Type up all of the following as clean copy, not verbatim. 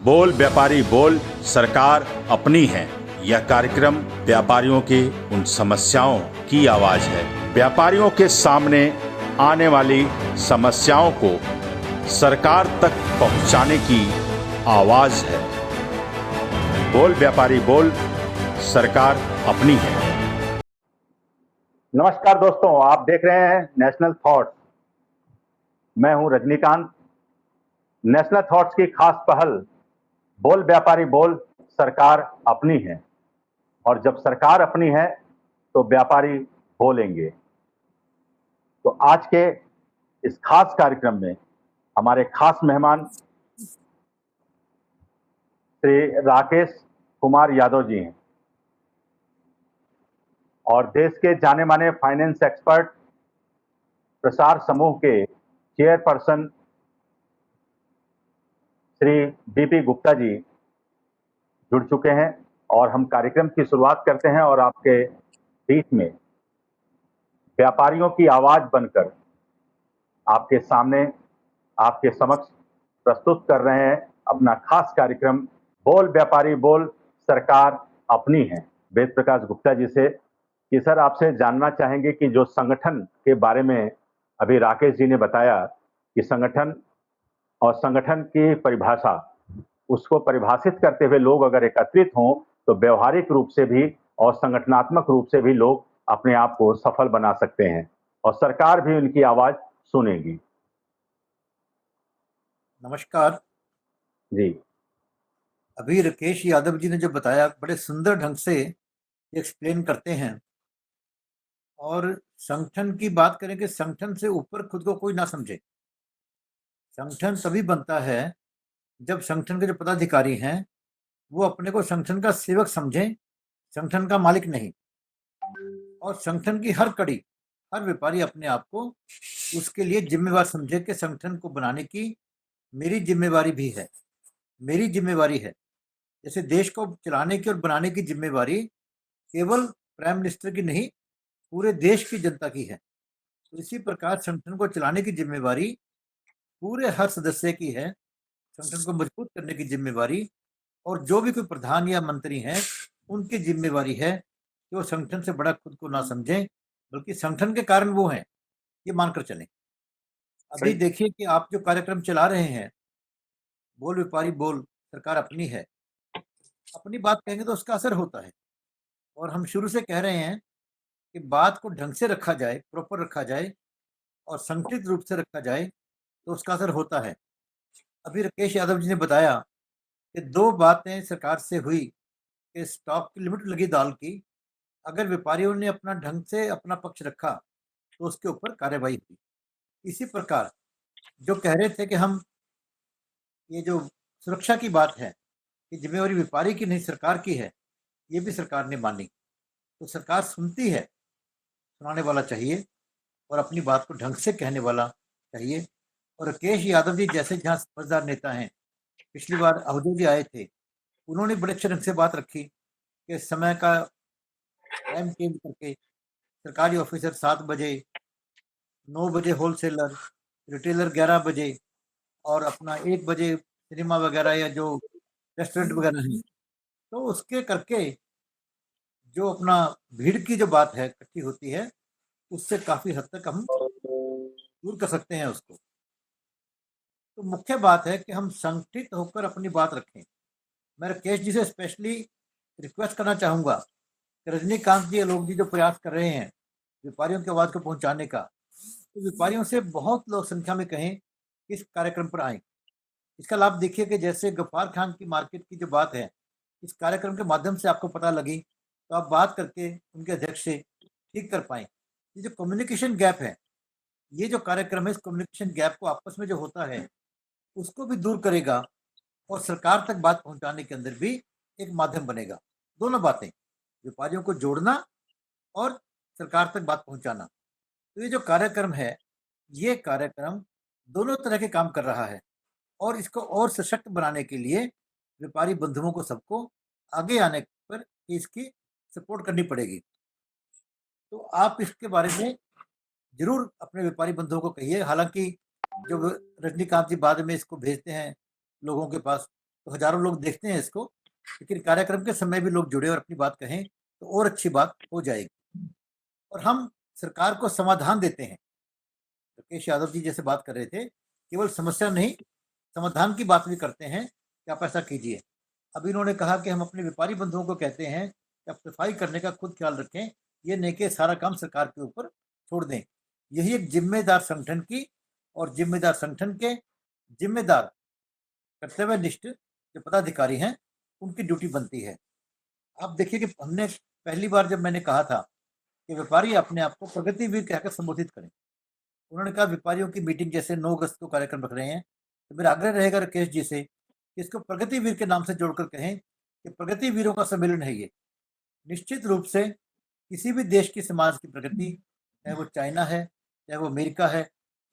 बोल व्यापारी बोल, सरकार अपनी है। यह कार्यक्रम व्यापारियों की उन समस्याओं की आवाज है। व्यापारियों के सामने आने वाली समस्याओं को सरकार तक पहुंचाने की आवाज है। बोल व्यापारी बोल, सरकार अपनी है। नमस्कार दोस्तों, आप देख रहे हैं नेशनल थॉट्स। मैं हूं रजनीकांत। नेशनल थॉट्स की खास पहल बोल व्यापारी बोल, सरकार अपनी है। और जब सरकार अपनी है तो व्यापारी बोलेंगे। तो आज के इस खास कार्यक्रम में हमारे खास मेहमान श्री राकेश कुमार यादव जी हैं और देश के जाने माने फाइनेंस एक्सपर्ट प्रसार समूह के चेयरपर्सन श्री बीपी गुप्ता जी जुड़ चुके हैं और हम कार्यक्रम की शुरुआत करते हैं। और आपके बीच में व्यापारियों की आवाज बनकर आपके सामने, आपके समक्ष प्रस्तुत कर रहे हैं अपना खास कार्यक्रम बोल व्यापारी बोल, सरकार अपनी है। वेद प्रकाश गुप्ता जी से कि सर, आपसे जानना चाहेंगे कि जो संगठन के बारे में अभी राकेश जी ने बताया कि संगठन और संगठन की परिभाषा, उसको परिभाषित करते हुए लोग अगर एकत्रित हों तो व्यवहारिक रूप से भी और संगठनात्मक रूप से भी लोग अपने आप को सफल बना सकते हैं और सरकार भी उनकी आवाज सुनेगी। नमस्कार जी। अभी राकेश यादव जी ने जो बताया बड़े सुंदर ढंग से एक्सप्लेन करते हैं। और संगठन की बात करें कि संगठन से ऊपर खुद को कोई ना समझे। संगठन तभी बनता है जब संगठन के जो पदाधिकारी हैं वो अपने को संगठन का सेवक समझें, संगठन का मालिक नहीं। और संगठन की हर कड़ी, हर व्यापारी अपने आप को उसके लिए जिम्मेवार समझे कि संगठन को बनाने की मेरी जिम्मेवारी भी है, मेरी जिम्मेवारी है। जैसे देश को चलाने की और बनाने की जिम्मेवारी केवल प्राइम मिनिस्टर की नहीं, पूरे देश की जनता की है। तो इसी प्रकार संगठन को चलाने की जिम्मेवारी पूरे हर सदस्य की है। संगठन को मजबूत करने की जिम्मेवारी और जो भी कोई प्रधान या मंत्री हैं उनकी जिम्मेवारी है कि वो संगठन से बड़ा खुद को ना समझें, बल्कि संगठन के कारण वो हैं, ये मानकर चलें। अभी देखिए कि आप जो कार्यक्रम चला रहे हैं, बोल व्यापारी बोल, सरकार अपनी है, अपनी बात कहेंगे तो उसका असर होता है। और हम शुरू से कह रहे हैं कि बात को ढंग से रखा जाए, प्रॉपर रखा जाए और संगठित रूप से रखा जाए तो उसका असर होता है। अभी राकेश यादव जी ने बताया कि दो बातें सरकार से हुई कि स्टॉक की लिमिट लगी दाल की, अगर व्यापारियों ने अपना ढंग से अपना पक्ष रखा तो उसके ऊपर कार्रवाई हुई। इसी प्रकार जो कह रहे थे कि हम ये जो सुरक्षा की बात है कि जिम्मेवारी व्यापारी की नहीं सरकार की है, ये भी सरकार ने मानी। तो सरकार सुनती है, सुनाने वाला चाहिए और अपनी बात को ढंग से कहने वाला चाहिए। और राकेश यादव जी जैसे जहाँ समझदार नेता हैं, पिछली बार अवधि जी आए थे, उन्होंने बड़े अच्छे ढंग से बात रखी कि समय का टाइम चेंज करके सरकारी ऑफिसर 7 बजे, 9 बजे होलसेलर, रिटेलर 11 बजे और अपना 1 बजे सिनेमा वगैरह या जो रेस्टोरेंट वगैरह हैं, तो उसके करके जो अपना भीड़ की जो बात है इकट्ठी होती है, उससे काफ़ी हद तक हम दूर कर सकते हैं उसको। तो मुख्य बात है कि हम संगठित होकर अपनी बात रखें। मैं राकेश जी से स्पेशली रिक्वेस्ट करना चाहूँगा कि रजनीकांत जी, आलोक जी जो प्रयास कर रहे हैं व्यापारियों की आवाज़ को पहुँचाने का, तो व्यापारियों से बहुत लोग संख्या में कहें इस कार्यक्रम पर आएँ। इसका लाभ देखिए कि जैसे गफ्फार खान की मार्केट की जो बात है, इस कार्यक्रम के माध्यम से आपको पता लगी, तो आप बात करके उनके अध्यक्ष से ठीक कर पाएँ। ये जो कम्युनिकेशन गैप है, ये जो कार्यक्रम है, इस कम्युनिकेशन गैप को आपस में जो होता है, उसको भी दूर करेगा और सरकार तक बात पहुँचाने के अंदर भी एक माध्यम बनेगा। दोनों बातें, व्यापारियों को जोड़ना और सरकार तक बात पहुँचाना। तो ये जो कार्यक्रम है, ये कार्यक्रम दोनों तरह के काम कर रहा है और इसको और सशक्त बनाने के लिए व्यापारी बंधुओं को सबको आगे आने पर इसकी सपोर्ट करनी पड़ेगी। तो आप इसके बारे में ज़रूर अपने व्यापारी बंधुओं को कहिए। हालाँकि जो रजनीकांत जी बाद में इसको भेजते हैं लोगों के पास, तो हज़ारों लोग देखते हैं इसको, लेकिन कार्यक्रम के समय भी लोग जुड़े और अपनी बात कहें, तो और अच्छी बात हो जाएगी। और हम सरकार को समाधान देते हैं। राकेश यादव जी जैसे बात कर रहे थे, केवल समस्या नहीं, समाधान की बात भी करते हैं कि आप ऐसा कीजिए। अभी इन्होंने कहा कि हम अपने व्यापारी बंधुओं को कहते हैं कि आप सफाई करने का खुद ख्याल रखें, ये नहीं कि सारा काम सरकार के ऊपर छोड़ दें। यही एक जिम्मेदार संगठन की और जिम्मेदार संगठन के जिम्मेदार कर्तव्यनिष्ठ जो पदाधिकारी हैं, उनकी ड्यूटी बनती है। आप देखिए कि हमने पहली बार जब मैंने कहा था कि व्यापारी अपने आप को प्रगतिवीर कहकर संबोधित करें, उन्होंने कहा व्यापारियों की मीटिंग जैसे 9 अगस्त को कार्यक्रम रख रहे हैं, तो मेरा आग्रह रहेगा राकेश जी से कि इसको प्रगतिवीर के नाम से जोड़कर कहें कि प्रगतिवीरों का सम्मेलन है ये। निश्चित रूप से किसी भी देश की समाज की प्रगति, चाहे वो चाइना है, चाहे वो अमेरिका है,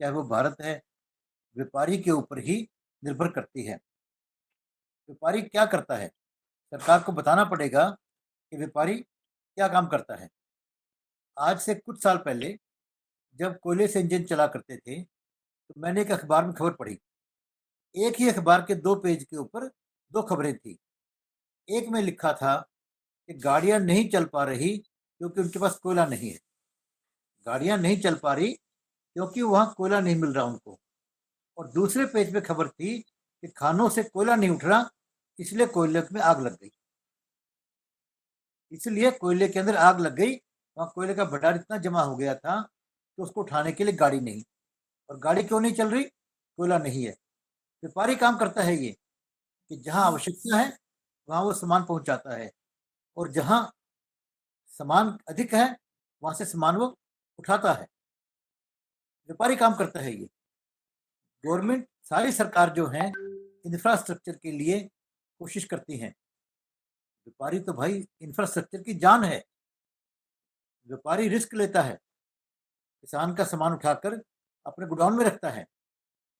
चाहे वो भारत है, व्यापारी के ऊपर ही निर्भर करती है। व्यापारी क्या करता है? सरकार को बताना पड़ेगा कि व्यापारी क्या काम करता है। आज से कुछ साल पहले जब कोयले से इंजन चला करते थे, तो मैंने एक अखबार में खबर पढ़ी। एक ही अखबार के 2 पेज के ऊपर 2 खबरें थी। एक में लिखा था कि गाड़ियाँ नहीं चल पा रही क्योंकि उनके पास कोयला नहीं है। गाड़ियाँ नहीं चल पा रही क्योंकि वहाँ कोयला नहीं मिल रहा उनको। और दूसरे पेज पे खबर थी कि खानों से कोयला नहीं उठ रहा, इसलिए कोयले में आग लग गई। इसलिए कोयले के अंदर आग लग गई, वहाँ कोयले का भंडार इतना जमा हो गया था कि उसको उठाने के लिए गाड़ी नहीं। और गाड़ी क्यों नहीं चल रही? कोयला नहीं है। व्यापारी काम करता है ये कि जहाँ आवश्यकता है वहाँ वो सामान पहुँचाता है, और जहाँ सामान अधिक है वहाँ से सामान वो उठाता है। व्यापारी काम करता है ये। गवर्नमेंट, सारी सरकार जो है इंफ्रास्ट्रक्चर के लिए कोशिश करती हैं। व्यापारी तो भाई इंफ्रास्ट्रक्चर की जान है। व्यापारी रिस्क लेता है, किसान का सामान उठाकर अपने गोडाउन में रखता है।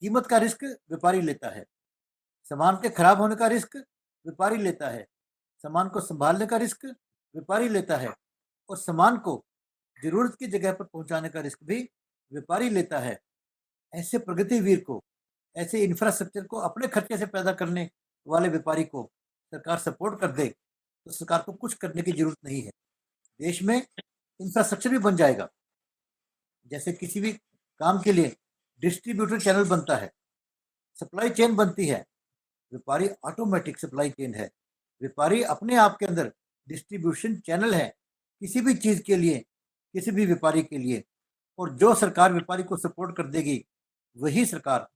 कीमत का रिस्क व्यापारी लेता है। सामान के खराब होने का रिस्क व्यापारी लेता है। सामान को संभालने का रिस्क व्यापारी लेता है, और सामान को जरूरत की जगह पर पहुंचाने का रिस्क भी व्यापारी लेता है। ऐसे प्रगतिवीर को, ऐसे इंफ्रास्ट्रक्चर को अपने खर्चे से पैदा करने वाले व्यापारी को सरकार सपोर्ट कर दे, तो सरकार को कुछ करने की जरूरत नहीं है। देश में इंफ्रास्ट्रक्चर भी बन जाएगा। जैसे किसी भी काम के लिए डिस्ट्रीब्यूटर चैनल बनता है, सप्लाई चेन बनती है, व्यापारी ऑटोमेटिक सप्लाई चेन है। व्यापारी अपने आप के अंदर डिस्ट्रीब्यूशन चैनल है किसी भी चीज़ के लिए, किसी भी व्यापारी के लिए। और जो सरकार व्यापारी को सपोर्ट कर देगी, वही सरकार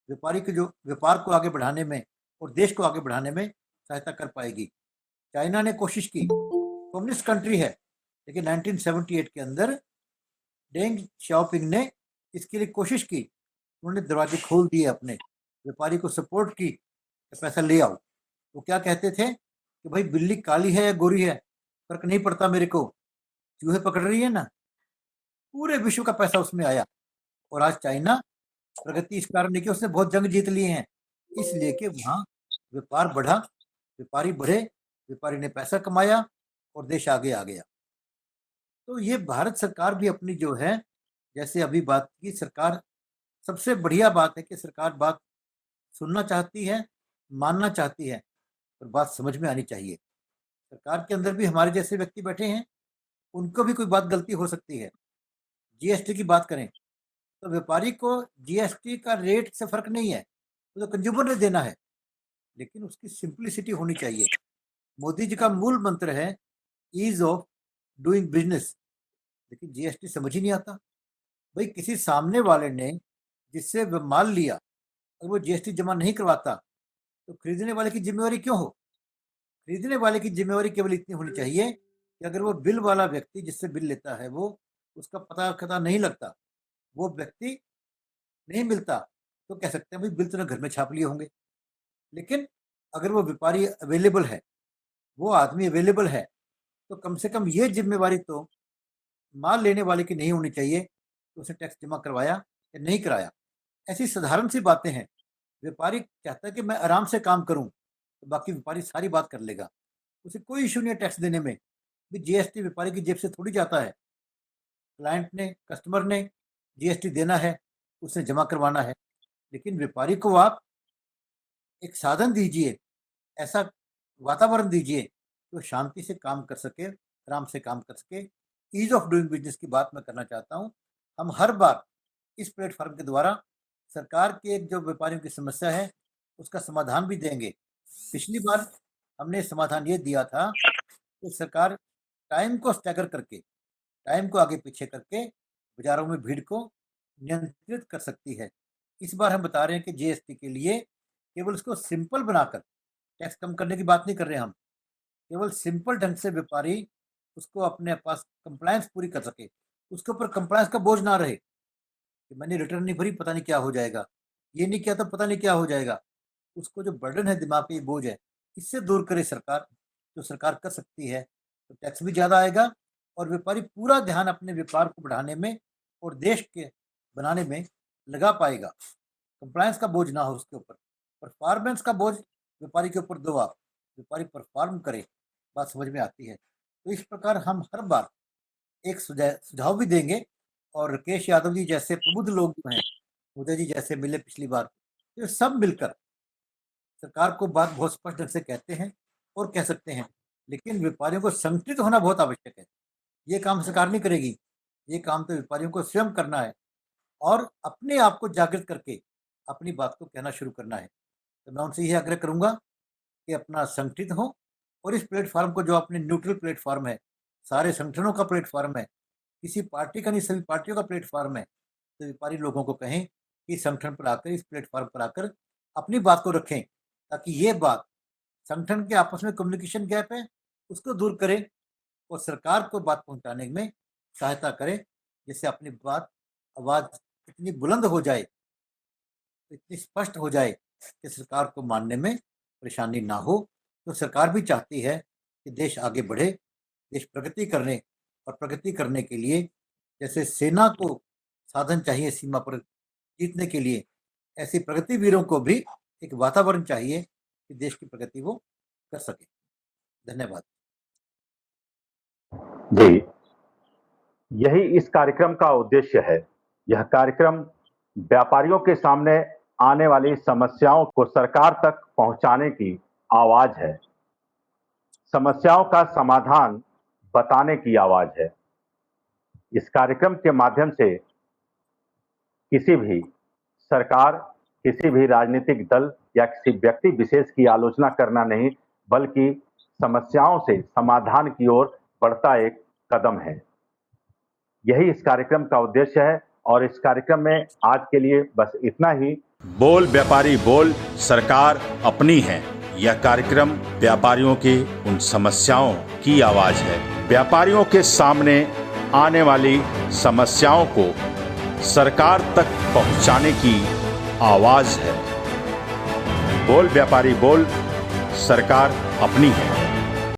व्यापारी के जो व्यापार को आगे बढ़ाने में और देश को आगे बढ़ाने में सहायता कर पाएगी। चाइना ने कोशिश की, कम्युनिस्ट कंट्री है, लेकिन 1978 के अंदर डेंग शाओपिंग ने इसके लिए कोशिश की। उन्होंने दरवाजे खोल दिए अपने, व्यापारी को सपोर्ट की कि पैसा ले आओ। वो क्या कहते थे कि भाई बिल्ली काली है या गोरी है फर्क नहीं पड़ता मेरे को, चूहे पकड़ रही है ना। पूरे विश्व का पैसा उसमें आया, और आज चाइना प्रगति इस कारण नहीं कि उसने बहुत जंग जीत लिए हैं, इसलिए कि वहाँ व्यापार बढ़ा, व्यापारी बढ़े, व्यापारी ने पैसा कमाया और देश आगे आ गया। तो ये भारत सरकार भी अपनी जो है, जैसे अभी बात की, सरकार, सबसे बढ़िया बात है कि सरकार बात सुनना चाहती है, मानना चाहती है, और बात समझ में आनी चाहिए। सरकार के अंदर भी हमारे जैसे व्यक्ति बैठे हैं, उनको भी कोई बात गलती हो सकती है। जीएसटी की बात करें तो व्यापारी को जीएसटी का रेट से फर्क नहीं है, वो तो कंज्यूमर ने देना है, लेकिन उसकी सिंप्लिसिटी होनी चाहिए। मोदी जी का मूल मंत्र है ईज ऑफ डूइंग बिजनेस, लेकिन जीएसटी समझ ही नहीं आता। भाई किसी सामने वाले ने जिससे माल लिया, अगर वो जीएसटी जमा नहीं करवाता, तो खरीदने वाले की जिम्मेवारी क्यों हो? खरीदने वाले की जिम्मेवारी केवल इतनी होनी चाहिए कि अगर वो बिल वाला व्यक्ति जिससे बिल लेता है, वो उसका पता नहीं लगता, वो व्यक्ति नहीं मिलता, तो कह सकते हैं भाई बिल तूने घर में छाप लिए होंगे। लेकिन अगर वो व्यापारी अवेलेबल है, वो आदमी अवेलेबल है, तो कम से कम ये जिम्मेवारी तो माल लेने वाले की नहीं होनी चाहिए कि उसने टैक्स जमा करवाया या नहीं कराया। ऐसी साधारण सी बातें हैं। व्यापारी चाहता है कि मैं आराम से काम करूं, तो बाकी व्यापारी सारी बात कर लेगा, उसे कोई इशू नहीं है टैक्स देने में। भी जीएसटी व्यापारी की जेब से थोड़ी जाता है। क्लाइंट ने, कस्टमर ने जीएसटी देना है, उसने जमा करवाना है। लेकिन व्यापारी को आप एक साधन दीजिए ऐसा वातावरण दीजिए कि वो शांति से काम कर सके, आराम से काम कर सके। ईज़ ऑफ डूइंग बिज़नेस की बात मैं करना चाहता हूँ। हम हर बार इस प्लेटफ़ॉर्म के द्वारा सरकार की एक जो व्यापारियों की समस्या है, उसका समाधान भी देंगे। पिछली बार हमने समाधान ये दिया था कि सरकार टाइम को स्टैगर करके, टाइम को आगे-पीछे करके बाज़ारों में भीड़ को नियंत्रित कर सकती है। इस बार हम बता रहे हैं कि जीएसटी के लिए केवल उसको सिंपल बनाकर, टैक्स कम करने की बात नहीं कर रहे हम, केवल सिंपल ढंग से व्यापारी उसको अपने पास कंप्लायंस पूरी कर सके। उसके ऊपर कंप्लायंस का बोझ ना रहे कि मैंने रिटर्न नहीं भरी, पता नहीं क्या हो जाएगा, ये नहीं किया तो पता नहीं क्या हो जाएगा। उसको जो बर्डन है, दिमाग पे ये बोझ है, इससे दूर करे सरकार, जो सरकार कर सकती है, तो टैक्स भी ज़्यादा आएगा और व्यापारी पूरा ध्यान अपने व्यापार को बढ़ाने में और देश के बनाने में लगा पाएगा। कंप्लायंस का बोझ ना हो उसके ऊपर, परफॉर्मेंस का बोझ व्यापारी के ऊपर दो आप, व्यापारी परफॉर्म करे, बात समझ में आती है। तो इस प्रकार हम हर बार एक सुझाव भी देंगे और राकेश यादव जी जैसे प्रबुद्ध लोग जो हैं, उदय जी जैसे मिले पिछली बार, तो ये सब मिलकर सरकार को बात बहुत स्पष्ट ढंग से कहते हैं और कह सकते हैं, लेकिन व्यापारियों को संगठित होना बहुत आवश्यक है। ये काम सरकार नहीं करेगी, ये काम तो व्यापारियों को स्वयं करना है और अपने आप को जागृत करके अपनी बात को कहना शुरू करना है। तो मैं उनसे यही आग्रह करूँगा कि अपना संगठित हों और इस प्लेटफ़ॉर्म को, जो अपने न्यूट्रल प्लेटफ़ॉर्म है, सारे संगठनों का प्लेटफ़ॉर्म है, किसी पार्टी का नहीं, सभी पार्टियों का प्लेटफ़ॉर्म है, तो व्यापारी लोगों को कहें कि इस संगठन पर आकर, इस प्लेटफ़ॉर्म पर आकर अपनी बात को रखें, ताकि ये बात संगठन के आपस में कम्युनिकेशन गैप है, उसको दूर करें और सरकार को बात पहुँचाने में सहायता करें, जिससे अपनी बात, आवाज़ इतनी बुलंद हो जाए, इतनी स्पष्ट हो जाए कि सरकार को मानने में परेशानी ना हो। तो सरकार भी चाहती है कि देश आगे बढ़े, देश प्रगति करने और प्रगति करने के लिए जैसे सेना को साधन चाहिए सीमा पर जीतने के लिए, ऐसे प्रगतिवीरों को भी एक वातावरण चाहिए कि देश की प्रगति वो कर सके। धन्यवाद। जी, यही इस कार्यक्रम का उद्देश्य है। यह कार्यक्रम व्यापारियों के सामने आने वाली समस्याओं को सरकार तक पहुंचाने की आवाज है, समस्याओं का समाधान बताने की आवाज है। इस कार्यक्रम के माध्यम से किसी भी सरकार, किसी भी राजनीतिक दल या किसी व्यक्ति विशेष की आलोचना करना नहीं, बल्कि समस्याओं से समाधान की ओर बढ़ता एक कदम है। यही इस कार्यक्रम का उद्देश्य है और इस कार्यक्रम में आज के लिए बस इतना ही। बोल व्यापारी बोल, सरकार अपनी है। यह कार्यक्रम व्यापारियों के उन समस्याओं की आवाज है। व्यापारियों के सामने आने वाली समस्याओं को सरकार तक पहुंचाने की आवाज है। बोल व्यापारी बोल, सरकार अपनी है।